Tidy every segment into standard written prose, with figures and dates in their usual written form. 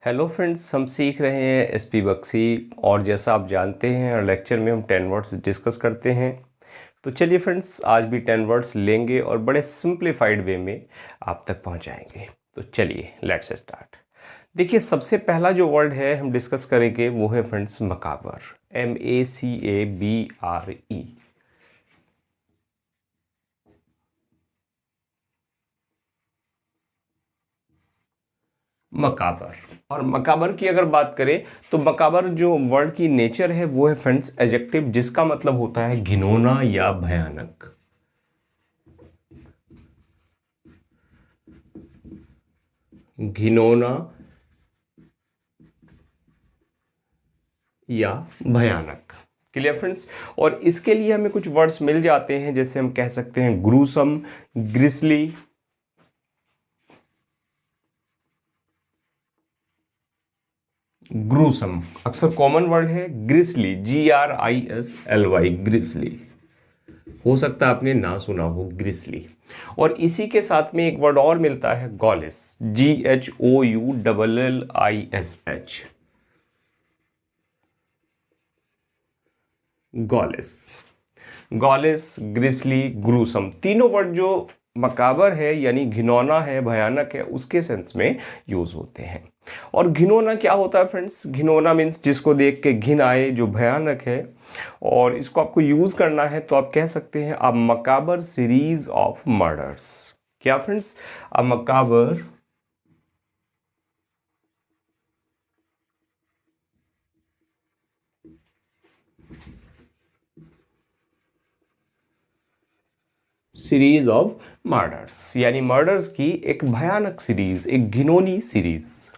Hello friends, हम सीख रहे हैं एसपी बख्शी। और जैसा आप जानते हैं, हर लेक्चर में हम 10 वर्ड्स डिस्कस करते हैं। तो चलिए फ्रेंड्स, आज भी 10 वर्ड्स लेंगे और बड़े सिंप्लीफाइड वे में आप तक पहुंचाएंगे। तो चलिए लेट्स स्टार्ट। देखिए, सबसे पहला जो वर्ड है हम डिस्कस करेंगे वो है फ्रेंड्स मकाबर। MACABRE। मकाबर। और मकाबर की अगर बात करें तो मकाबर जो वर्ड की नेचर है वो है फ्रेंड्स एडजेक्टिव, जिसका मतलब होता है घिनौना या भयानक। घिनौना या भयानक। Clear friends. और इसके लिए हमें कुछ वर्ड्स मिल जाते हैं, जैसे हम कह सकते हैं ग्रूसम, ग्रिसली, ग्रूसम अक्सर कॉमन वर्ड है। ग्रिसली, GRISLY, ग्रिसली। हो सकता है आपने ना सुना हो ग्रिसली। और इसी के साथ में एक वर्ड और मिलता है गॉलिस, GHOULLISH, गॉलिस। गॉलिस, ग्रिसली, ग्रूसम, तीनों वर्ड जो मकाबर है यानी घिनौना है, भयानक है, उसके सेंस में यूज होते हैं। और घिनौना क्या होता है फ्रेंड्स? घिनौना मीन्स जिसको देख के घिन आए, जो भयानक है। और इसको आपको यूज करना है तो आप कह सकते हैं a macabre series of murders. क्या friends? A macabre series of murders, यानी मर्डर्स की एक भयानक सीरीज, एक घिनौनी सीरीज।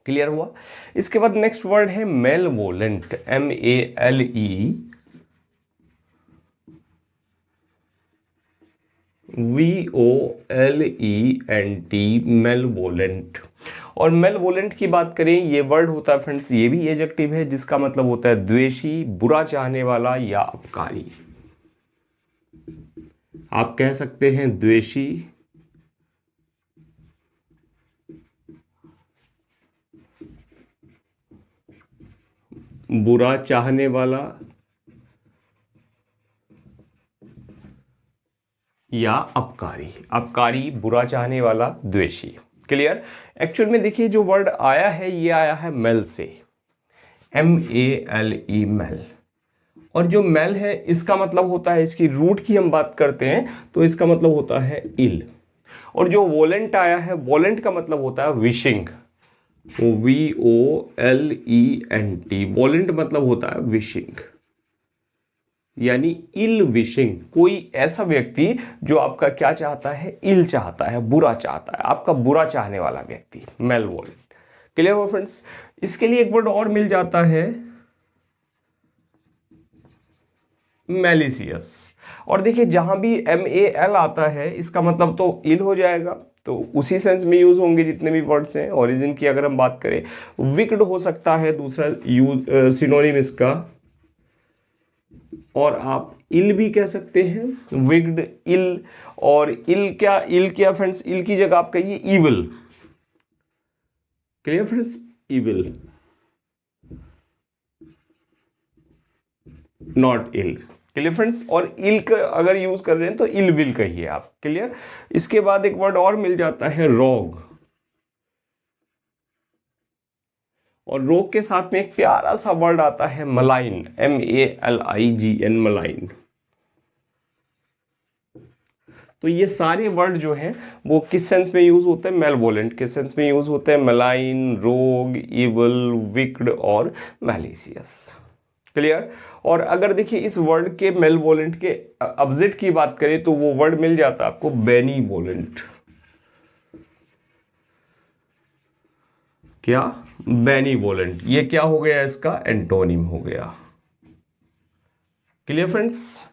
क्लियर हुआ? इसके बाद नेक्स्ट वर्ड है मेलवोलेंट, MELVOLENT, मेलवोलेंट। और मेलवोलेंट की बात करें, ये वर्ड होता है फ्रेंड्स, ये भी एडजेक्टिव है, जिसका मतलब होता है द्वेषी, बुरा चाहने वाला या अपकारी। आप कह सकते हैं द्वेषी, बुरा चाहने वाला या अपकारी। अपकारी, बुरा चाहने वाला, द्वेषी। क्लियर? एक्चुअल में देखिए, जो वर्ड आया है ये आया है मेल से, MELE, मेल। और जो मेल है इसका मतलब होता है, इसकी रूट की हम बात करते हैं तो इसका मतलब होता है इल। और जो वोलेंट आया है, वोलेंट का मतलब होता है विशिंग, VOLENT। वोलेंट मतलब होता है विशिंग, यानी इल विशिंग। कोई ऐसा व्यक्ति जो आपका क्या चाहता है? इल चाहता है, बुरा चाहता है, आपका बुरा चाहने वाला व्यक्ति, मेल वोलेंट। क्लियर हो फ्रेंड्स? इसके लिए एक वर्ड और मिल जाता है मैलिसियस। और देखिए, जहां भी MAL आता है इसका मतलब तो इल हो जाएगा, तो उसी सेंस में यूज होंगे जितने भी वर्ड्स हैं। ओरिजिन की अगर हम बात करें, विक्ड हो सकता है दूसरा यूज सिनोनिम इसका। और आप इल भी कह सकते हैं, विग्ड, इल। और इल क्या फ्रेंड्स? इल की जगह आप कहिए evil. Clear friends? Evil, not ill. Clear friends? और इल का अगर यूज कर रहे हैं तो इल विल कहिए आप। क्लियर? इसके बाद एक वर्ड और मिल जाता है रोग। और रोग के साथ में एक प्यारा सा वर्ड आता है मलाइन, MALIGN, मलाइन। तो ये सारे वर्ड जो हैं वो किस सेंस में यूज होते हैं? मेलवोलेंट के सेंस में यूज होते हैं। मलाइन, रोग, इवल, विक्ड और मैलिसियस। क्लियर? और अगर देखिए इस वर्ड के मेलवोलेंट के अपोजिट की बात करें तो वो वर्ड मिल जाता है आपको बेनीवोलेंट। क्या? बेनीवोलेंट। ये क्या हो गया? इसका एंटोनिम हो गया। Clear friends?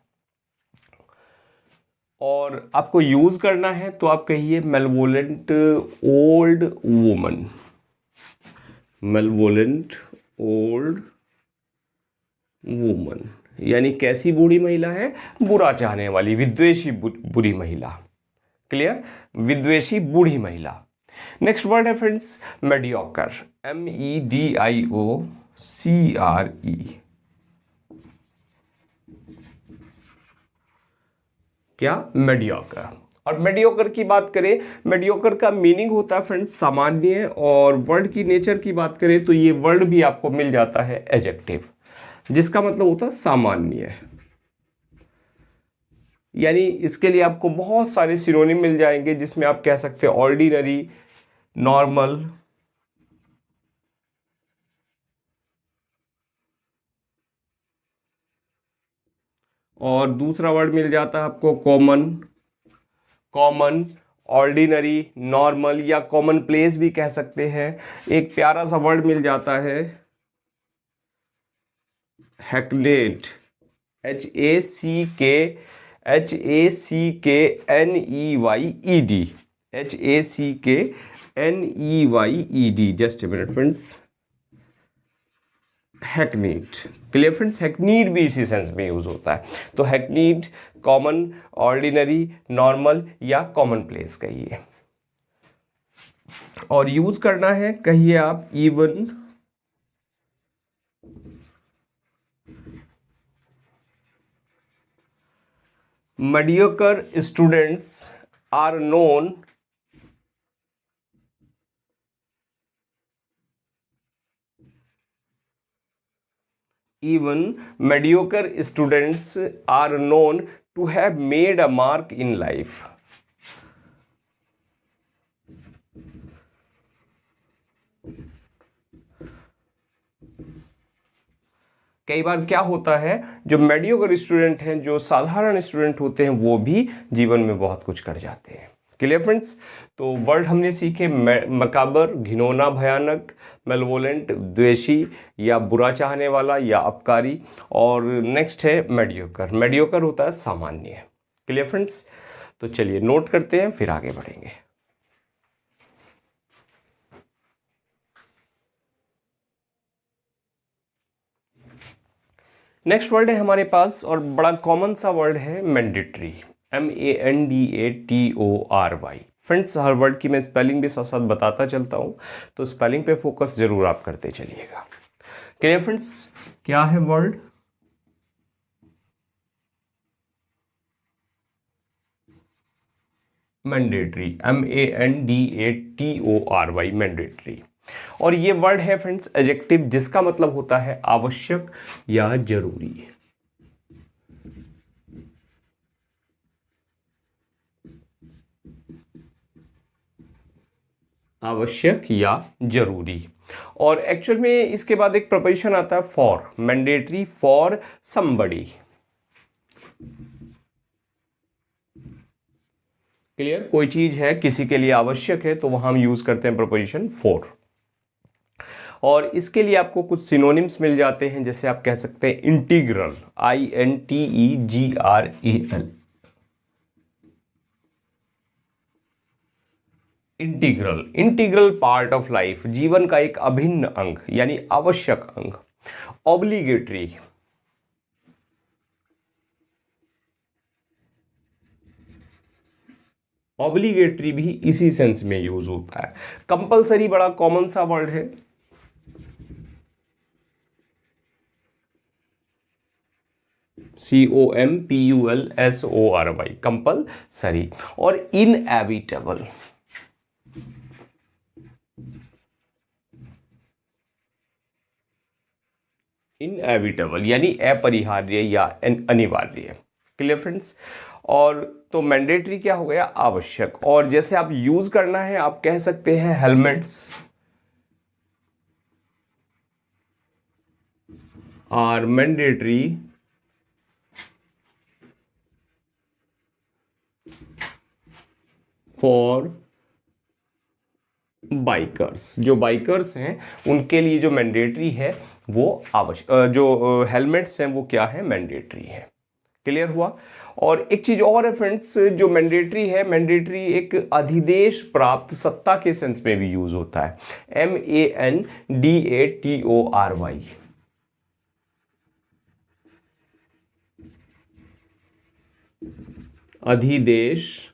और आपको यूज करना है तो आप कहिए मेलवोलेंट ओल्ड वुमन। मेलवोलेंट ओल्ड वुमन, यानी कैसी बूढ़ी महिला है? बुरा चाहने वाली, विद्वेषी बुरी महिला। क्लियर? विद्वेषी बूढ़ी महिला। नेक्स्ट वर्ड है फ्रेंड्स मेडियोकर, MEDIOCRE। क्या? मेडियोकर। और मेडियोकर की बात करें, मेडियोकर का मीनिंग होता है फ्रेंड्स सामान्य, और वर्ड की नेचर की बात करें तो ये वर्ड भी आपको मिल जाता है एडजेक्टिव, जिसका मतलब होता है सामान्य। यानी इसके लिए आपको बहुत सारे सिनोनिम मिल जाएंगे, जिसमें आप कह सकते हैं ऑर्डिनरी, नॉर्मल, और दूसरा वर्ड मिल जाता है आपको कॉमन। कॉमन, ऑर्डिनरी, नॉर्मल या कॉमन प्लेस भी कह सकते हैं। एक प्यारा सा वर्ड मिल जाता है hackneyed, HACKNEYED, HACKNEYED। Just a minute friends, hackneyed. Clear friends, hackneyed भी इसी सेंस में यूज होता है। तो हैकनीड, कॉमन, ऑर्डिनरी, नॉर्मल या कॉमन प्लेस कहिए। और यूज करना है कहिए आप even, mediocre students are known even mediocre students are known to have made a mark in life। कई बार क्या होता है, जो मेडियोकर स्टूडेंट हैं, जो साधारण स्टूडेंट होते हैं, वो भी जीवन में बहुत कुछ कर जाते हैं। क्लियर फ्रेंड्स, तो वर्ड हमने सीखे मकाबर, घिनौना, भयानक, मेलवोलेंट, द्वेषी या बुरा चाहने वाला या अपकारी, और नेक्स्ट है मेडियोकर। मेडियोकर होता है सामान्य। क्लियर फ्रेंड्स, तो चलिए नोट करते हैं फिर आगे बढ़ेंगे। नेक्स्ट वर्ड है हमारे पास, और बड़ा कॉमन सा वर्ड है मैंडेटरी, MANDATORY। फ्रेंड्स, हर वर्ड की मैं स्पेलिंग भी साथ साथ बताता चलता हूँ, तो स्पेलिंग पे फोकस जरूर आप करते चलिएगा। क्लियर फ्रेंड्स, क्या है वर्ड? Mandatory, MANDATORY, mandatory. और ये वर्ड है फ्रेंड्स एडजेक्टिव, जिसका मतलब होता है आवश्यक या जरूरी। आवश्यक या जरूरी। और एक्चुअल में इसके बाद एक प्रपोजिशन आता है for, mandatory for somebody. Clear, कोई चीज है किसी के लिए आवश्यक है तो वहां हम यूज करते हैं प्रपोजिशन फॉर। और इसके लिए आपको कुछ सिनोनिम्स मिल जाते हैं, जैसे आप कह सकते हैं integral, INTEGRAL। Integral, integral part of life, जीवन का एक अभिन्न अंग यानी आवश्यक अंग। ऑब्लिगेटरी, ऑब्लिगेटरी भी इसी सेंस में यूज होता है। कंपलसरी बड़ा कॉमन सा वर्ड है, COMPULSORY, कंपलसरी। और इनएविटेबल, इनएविटेबल यानी अपरिहार्य या अनिवार्य। क्लियर फ्रेंड्स, और तो मैंडेटरी क्या हो गया? आवश्यक। और जैसे आप यूज करना है, आप कह सकते हैं helmets are mandatory for bikers. जो बाइकर्स हैं उनके लिए जो मैंडेटरी है वो आवश्यक, जो हेलमेट्स हैं वो क्या है? मैंडेटरी है। क्लियर हुआ? और एक चीज और है फ्रेंड्स, जो मैंडेटरी है, मैंडेटरी एक अधिदेश प्राप्त सत्ता के सेंस में भी यूज होता है, MANDATORY। अधिदेश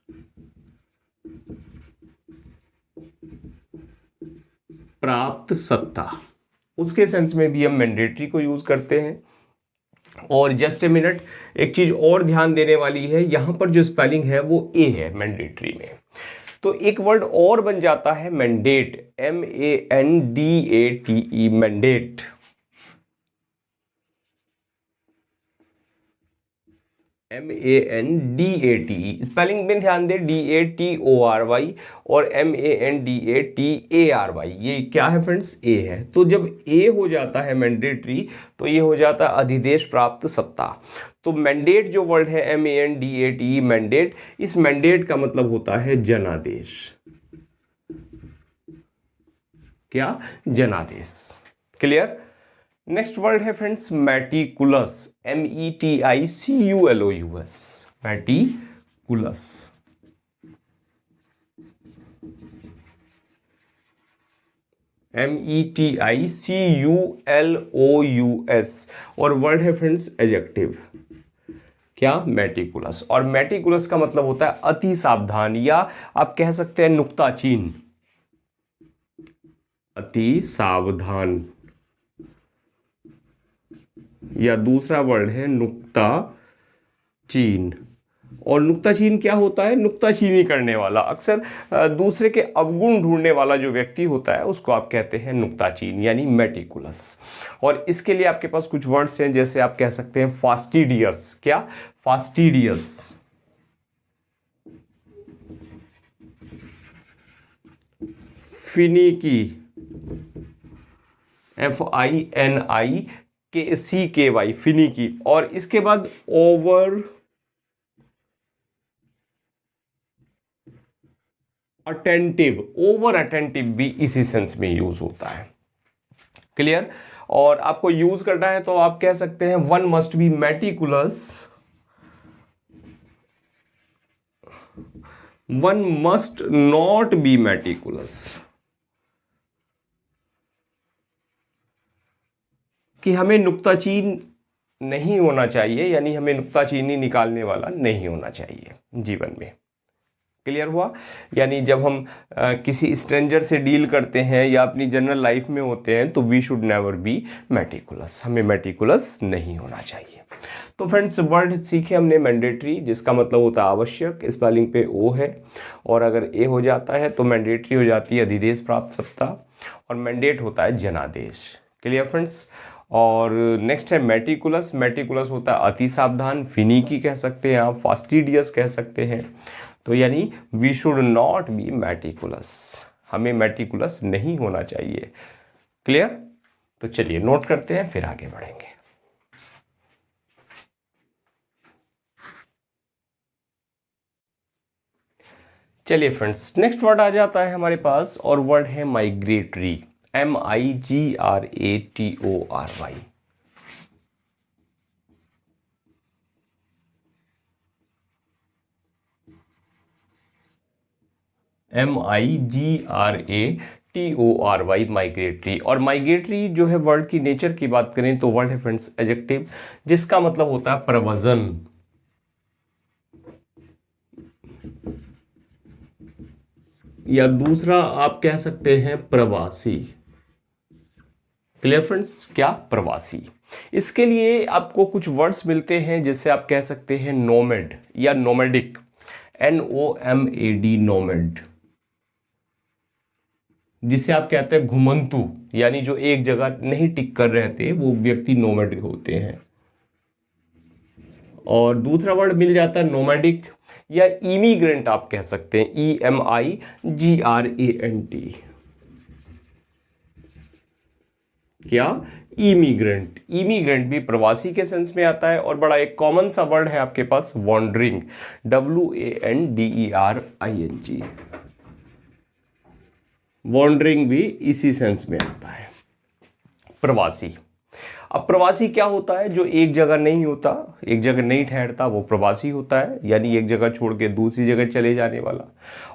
प्राप्त सत्ता, उसके सेंस में भी हम मैंडेटरी को यूज करते हैं। और जस्ट ए मिनट, एक चीज और ध्यान देने वाली है, यहां पर जो स्पेलिंग है वो ए है मैंडेटरी में, तो एक वर्ड और बन जाता है mandate, MANDATE, mandate. MANDATE, spelling में ध्यान दे, DATORY और MANDATARY, ये क्या है फ्रेंड्स, ए है। तो जब ए हो जाता है मैंडेटरी, तो ये हो जाता है अधिदेश प्राप्त सत्ता। तो मैंडेट जो वर्ड है MANDATE, मैंडेट, इस मैंडेट का मतलब होता है जनादेश। क्या, जनादेश। क्लियर। नेक्स्ट वर्ड है friends meticulous, METICULOUS, meticulous. METICULOUS, और वर्ड है फ्रेंड्स एडजेक्टिव। क्या, मेटिकुलस। और मेटिकुलस का मतलब होता है अति सावधान, या आप कह सकते हैं नुक्ताचीन, अति सावधान, या दूसरा वर्ड है नुक्ताचीन। और नुक्ताचीन क्या होता है, नुक्ताचीनी करने वाला, अक्सर दूसरे के अवगुण ढूंढने वाला जो व्यक्ति होता है उसको आप कहते हैं नुक्ताचीन, यानी मेटिकुलस। और इसके लिए आपके पास कुछ वर्ड्स हैं, जैसे आप कह सकते हैं फास्टिडियस। क्या, फास्टिडियस। Finicky, FINICKY, finicky. और इसके बाद ओवर अटेंटिव, ओवर अटेंटिव भी इसी सेंस में यूज होता है। क्लियर। और आपको यूज करना है तो आप कह सकते हैं one must be meticulous, one must not be meticulous, कि हमें नुक्ताचीन नहीं होना चाहिए, यानी हमें नुक्ताचीनी निकालने वाला नहीं होना चाहिए जीवन में। क्लियर हुआ। यानी जब हम किसी स्ट्रेंजर से डील करते हैं या अपनी जनरल लाइफ में होते हैं, तो we should never be meticulous, हमें मेटिकुलस नहीं होना चाहिए। तो फ्रेंड्स वर्ड सीखे हमने मैंडेटरी, जिसका मतलब होता है आवश्यक, स्पेलिंग पे ओ है, और अगर ए हो जाता है तो मैंडेटरी हो जाती है अधिदेश प्राप्त सत्ता, और मैंडेट होता है जनादेश। Clear friends. और नेक्स्ट है मेटिकुलस, मेटिकुलस होता है अति सावधान, फिनिकी कह सकते हैं आप, फास्टिडियस कह सकते हैं। तो यानी we should not be meticulous, हमें मेटिकुलस नहीं होना चाहिए। क्लियर। तो चलिए नोट करते हैं, फिर आगे बढ़ेंगे। चलिए फ्रेंड्स, नेक्स्ट वर्ड आ जाता है हमारे पास, और वर्ड है माइग्रेटरी, MIGRATORY। MIGRATORY, migratory. और माइग्रेटरी जो है वर्ड की नेचर की बात करें तो वर्ड है फ्रेंड्स एडजेक्टिव, जिसका मतलब होता है प्रव्रजन, या दूसरा आप कह सकते हैं प्रवासी। Clear friends. क्या, प्रवासी। इसके लिए आपको कुछ वर्ड्स मिलते हैं, जिससे आप कह सकते हैं नोमैड या नोमैडिक, NOMAD, नोमैड, जिसे आप कहते हैं घुमंतु, यानी जो एक जगह नहीं टिक कर रहते, वो व्यक्ति नोमैड होते हैं। और दूसरा वर्ड मिल जाता है नोमैडिक, या इमिग्रेंट आप कह सकते हैं, EMIGRANT। क्या, इमिग्रेंट। इमिग्रेंट भी प्रवासी के सेंस में आता है। और बड़ा एक कॉमन सा वर्ड है आपके पास वॉन्डरिंग, WANDERING, वॉन्डरिंग भी इसी सेंस में आता है, प्रवासी। अब प्रवासी क्या होता है, जो एक जगह नहीं होता, एक जगह नहीं ठहरता, वो प्रवासी होता है, यानी एक जगह छोड़ के दूसरी जगह चले जाने वाला।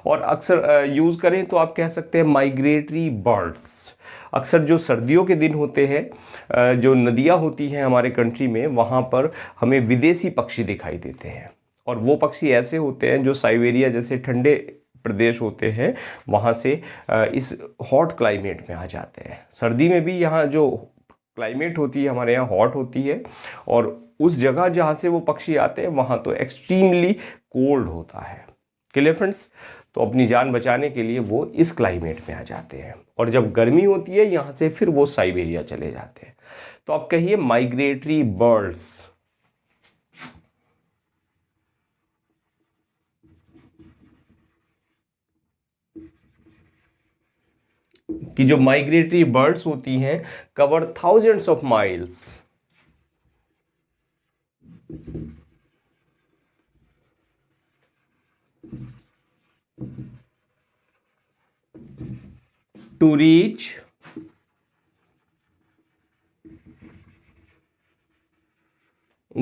और अक्सर यूज़ करें तो आप कह सकते हैं माइग्रेटरी बर्ड्स। अक्सर जो सर्दियों के दिन होते हैं, जो नदियाँ होती हैं हमारे कंट्री में, वहाँ पर हमें विदेशी पक्षी दिखाई देते हैं। और वो पक्षी ऐसे होते हैं जो साइबेरिया जैसे ठंडे प्रदेश होते हैं वहाँ से इस हॉट क्लाइमेट में आ जाते हैं। सर्दी में भी यहाँ जो क्लाइमेट होती है हमारे यहाँ हॉट होती है, और उस जगह जहाँ से वो पक्षी आते हैं वहाँ तो एक्सट्रीमली कोल्ड होता है। Clear friends? तो अपनी जान बचाने के लिए वो इस क्लाइमेट में आ जाते हैं, और जब गर्मी होती है यहाँ से फिर वो साइबेरिया चले जाते हैं। तो आप कहिए माइग्रेटरी बर्ड्स। कि जो माइग्रेटरी बर्ड्स होती हैं cover thousands of miles to reach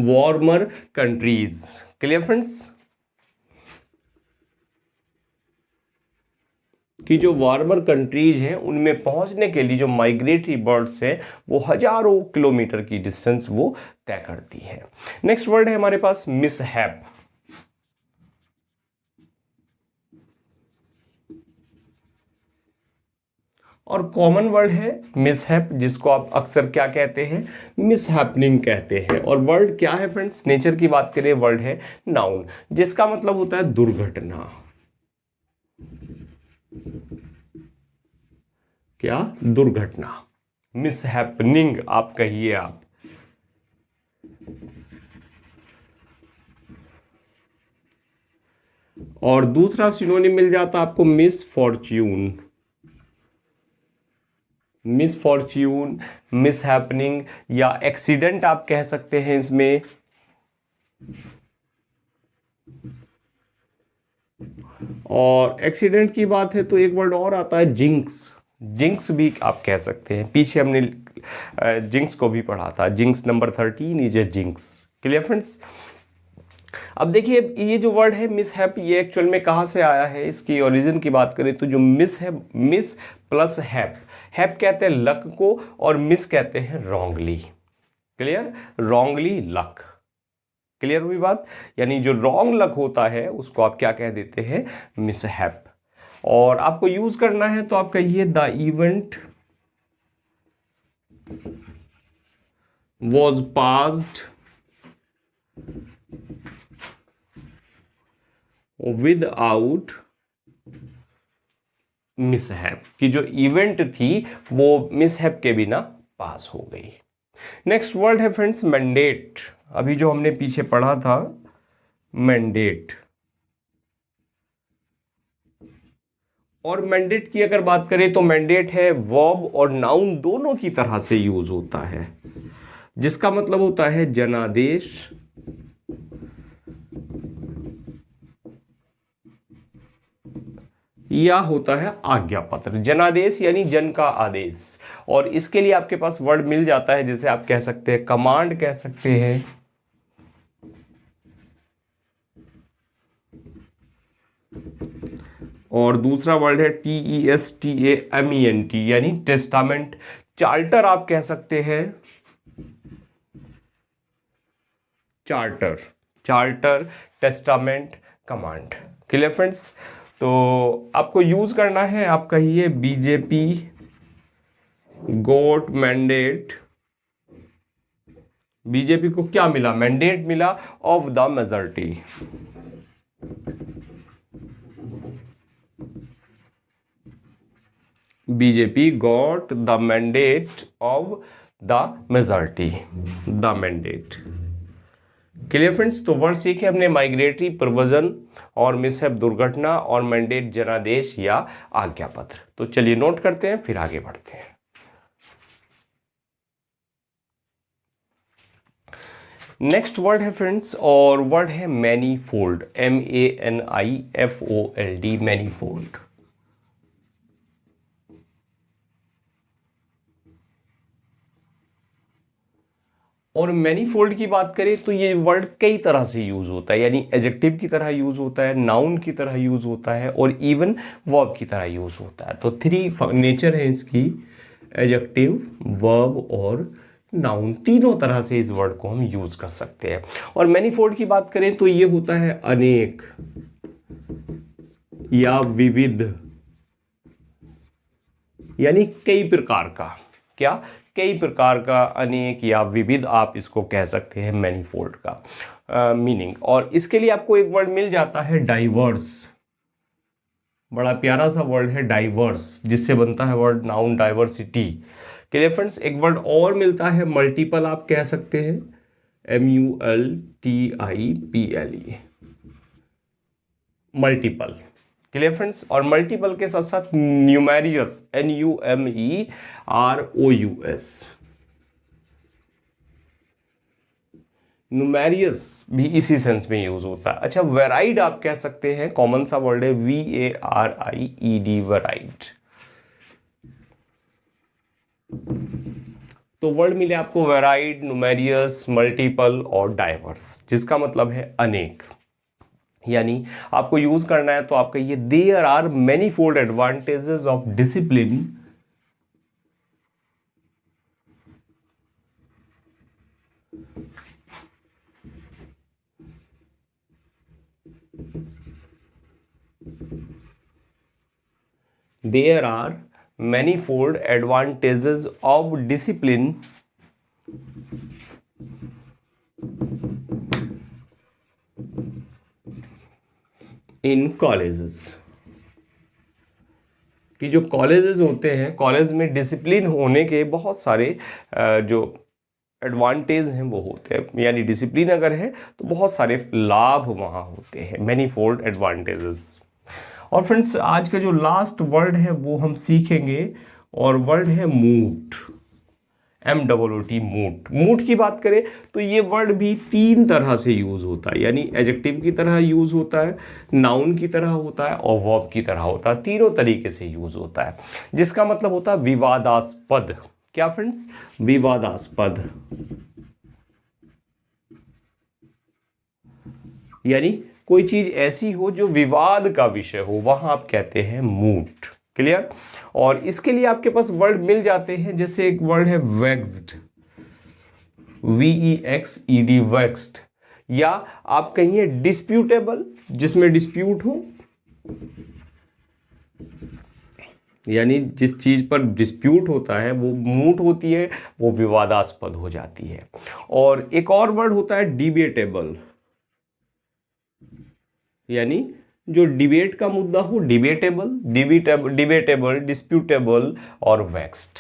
warmer countries। Clear friends? कि जो वार्मर कंट्रीज हैं उनमें पहुंचने के लिए जो माइग्रेटरी बर्ड्स हैं वो हजारों किलोमीटर की डिस्टेंस वो तय करती है। नेक्स्ट वर्ड है हमारे पास मिसहैप। और कॉमन वर्ड है मिसहैप, जिसको आप अक्सर क्या कहते हैं, मिसहैपनिंग कहते हैं। और वर्ड क्या है फ्रेंड्स? नेचर की बात करें वर्ड है नाउन, जिसका मतलब होता है दुर्घटना। क्या? दुर्घटना। मिसहैपनिंग आप कहिए आप। और दूसरा सिनोनिम मिल जाता आपको मिसफॉर्च्यून। मिसफॉर्च्यून, मिसहैपनिंग या एक्सीडेंट आप कह सकते हैं इसमें। और एक्सीडेंट की बात है तो एक वर्ड और आता है जिंक्स। जिंक्स भी आप कह सकते हैं, पीछे हमने जिंक्स को भी पढ़ा था। Jinx number 13 is a jinx. Clear friends? अब देखिए ये जो वर्ड है मिसहैप, ये एक्चुअल में कहाँ से आया है, इसकी ओरिजिन की बात करें तो जो मिस है, मिस प्लस हैप। हैप कहते हैं लक को और मिस कहते हैं wrongly. Clear? Wrongly luck. Clear हुई बात? यानी जो रॉन्ग लक होता है उसको आप क्या कह देते हैं, मिसहैप। और आपको यूज करना है तो आप कहिए the event was passed without mishap. कि जो इवेंट थी वो मिसहैप के बिना पास हो गई। नेक्स्ट वर्ड है फ्रेंड्स मैंडेट। अभी जो हमने पीछे पढ़ा था मैंडेट। और मैंडेट की अगर बात करें तो मैंडेट है वर्ब और नाउन दोनों की तरह से यूज होता है, जिसका मतलब होता है जनादेश या होता है आज्ञा पत्र। जनादेश यानी जन का आदेश, और इसके लिए आपके पास वर्ड मिल जाता है, जैसे आप कह सकते हैं कमांड कह सकते हैं, और दूसरा वर्ड है TESTAMENT यानी टेस्टामेंट। चार्टर आप कह सकते हैं, charter, charter, testament, command. Clear friends? तो आपको यूज करना है, आप कहिए बीजेपी गोट मैंडेट। बीजेपी को क्या मिला? मैंडेट मिला of the majority. BJP got the mandate of the majority, the mandate. Clear friends? तो वर्ड सीखे हमने माइग्रेटरी प्रव्रजन, और मिसहैप दुर्घटना, और मैंडेट जनादेश या आज्ञा पत्र। तो चलिए नोट करते हैं फिर आगे बढ़ते हैं। नेक्स्ट वर्ड है फ्रेंड्स, और वर्ड है मैनीफोल्ड। MANIFOLD, manifold. और मैनीफोल्ड की बात करें तो ये वर्ड कई तरह से यूज होता है, यानी एडजेक्टिव की तरह यूज होता है, नाउन की तरह यूज होता है, और इवन वर्ब की तरह यूज होता है। तो 3 नेचर है इसकी, एडजेक्टिव, वर्ब और नाउन। तीनों तरह से इस वर्ड को हम यूज कर सकते हैं। और मैनीफोल्ड की बात करें तो ये होता है अनेक या विविध, यानी कई प्रकार का, क्या, कई प्रकार का, अनेक या विविध आप इसको कह सकते हैं मैनीफोल्ड का मीनिंग। और इसके लिए आपको एक वर्ड मिल जाता है डाइवर्स, बड़ा प्यारा सा वर्ड है डाइवर्स, जिससे बनता है word noun diversity. Clear friends, एक वर्ड और मिलता है मल्टीपल, आप कह सकते हैं MULTIPLE, मल्टीपल। क्लियर फ्रेंड्स, और मल्टीपल के साथ साथ न्यूमेरियस, NUMEROUS, न्यूमेरियस भी इसी सेंस में यूज होता है। अच्छा, वेराइड आप कह सकते हैं, कॉमन सा वर्ड है VARIED, वेराइड। तो वर्ड मिले आपको वेराइड, न्यूमेरियस, मल्टीपल और डाइवर्स, जिसका मतलब है अनेक। यानी आपको यूज करना है तो आप कहिए there are manifold advantages of discipline there are manifold advantages of discipline in colleges, कि जो कॉलेजेस होते हैं, कॉलेज में डिसिप्लिन होने के बहुत सारे जो एडवांटेज हैं वो होते हैं, यानी डिसिप्लिन अगर है तो बहुत सारे लाभ वहाँ होते हैं, मैनीफोल्ड एडवांटेजेस। और फ्रेंड्स, आज का जो लास्ट वर्ड है वो हम सीखेंगे, और वर्ड है मूट, MOOT, मूट। मूट की बात करें तो ये वर्ड भी तीन तरह से यूज होता है, यानी एडजेक्टिव की तरह यूज होता है, नाउन की तरह होता है और वर्ब की तरह होता है, तीनों तरीके से यूज होता है, जिसका मतलब होता है विवादास्पद। क्या फ्रेंड्स, विवादास्पद, यानी कोई चीज ऐसी हो जो विवाद का विषय हो, वहां आप कहते हैं मूट। क्लियर, और इसके लिए आपके पास वर्ड मिल जाते हैं, जैसे एक वर्ड है वेक्स्ड, VEXED, वेक्स्ड, या आप कहिए डिस्प्यूटेबल, जिसमें डिस्प्यूट हो, यानी जिस चीज पर डिस्प्यूट होता है वो मूट होती है, वो विवादास्पद हो जाती है। और एक और वर्ड होता है डिबेटेबल, यानी जो डिबेट का मुद्दा हो, डिबेटेबल, डिस्प्यूटेबल और वेक्स्ड।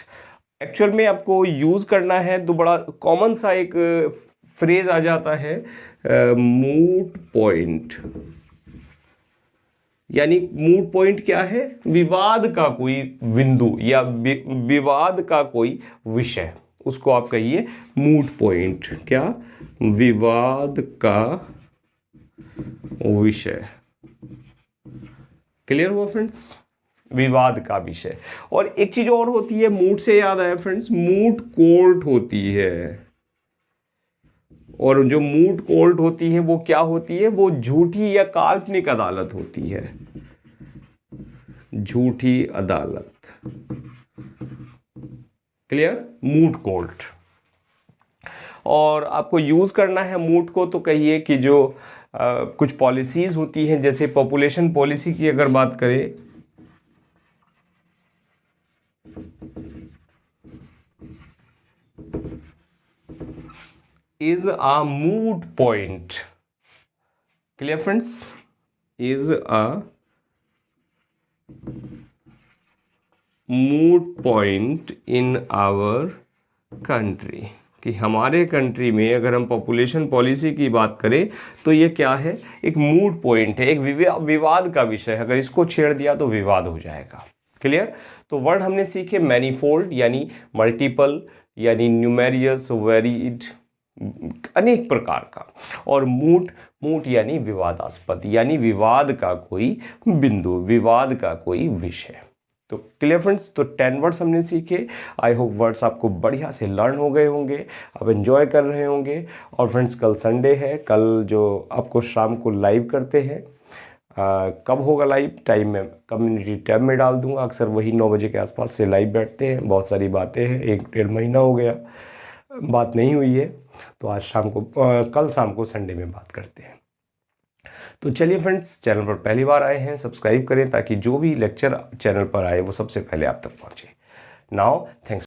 एक्चुअल में आपको यूज करना है तो बड़ा कॉमन सा एक फ्रेज आ जाता है, मूट पॉइंट। यानी मूट पॉइंट क्या है, विवाद का कोई बिंदु या विवाद का कोई विषय, उसको आप कहिए मूट पॉइंट। क्या, विवाद का विषय। क्लियर हुआ फ्रेंड्स, विवाद का विषय। और एक चीज और होती है, मूट से याद आया फ्रेंड्स, मूट कोर्ट होती है, और जो मूट कोर्ट होती है वो क्या होती है, वो झूठी या काल्पनिक अदालत होती है, झूठी अदालत। Clear, moot court. और आपको यूज करना है मूट को तो कहिए कि जो कुछ पॉलिसीज होती हैं, जैसे पॉपुलेशन पॉलिसी की अगर बात करें, is a moot point. Clear friends, is a moot point in our country, कि हमारे कंट्री में अगर हम पॉपुलेशन पॉलिसी की बात करें तो ये क्या है, एक मूट पॉइंट है, एक विवाद का विषय है, अगर इसको छेड़ दिया तो विवाद हो जाएगा। क्लियर, तो वर्ड हमने सीखे मैनीफोल्ड यानी मल्टीपल, यानी न्यूमेरियस, वेरिड, अनेक प्रकार का, और मूट, मूट यानी विवादास्पद, यानी विवाद का कोई बिंदु, विवाद का कोई विषय। तो क्लियर फ्रेंड्स, तो 10 वर्ड्स हमने सीखे। आई होप वर्ड्स आपको बढ़िया से लर्न हो गए होंगे, आप एंजॉय कर रहे होंगे। और फ्रेंड्स, कल संडे है, कल जो आपको शाम को लाइव करते हैं, कब होगा लाइव, टाइम में कम्युनिटी टैब में डाल दूंगा, अक्सर वही 9 बजे के आसपास से लाइव बैठते हैं। बहुत सारी बातें हैं, 1-1.5 महीना हो गया बात नहीं हुई है, तो आज शाम को कल शाम को संडे में बात करते हैं। तो चलिए फ्रेंड्स, चैनल पर पहली बार आए हैं सब्सक्राइब करें ताकि जो भी लेक्चर चैनल पर आए वो सबसे पहले आप तक पहुँचे। Now thanks.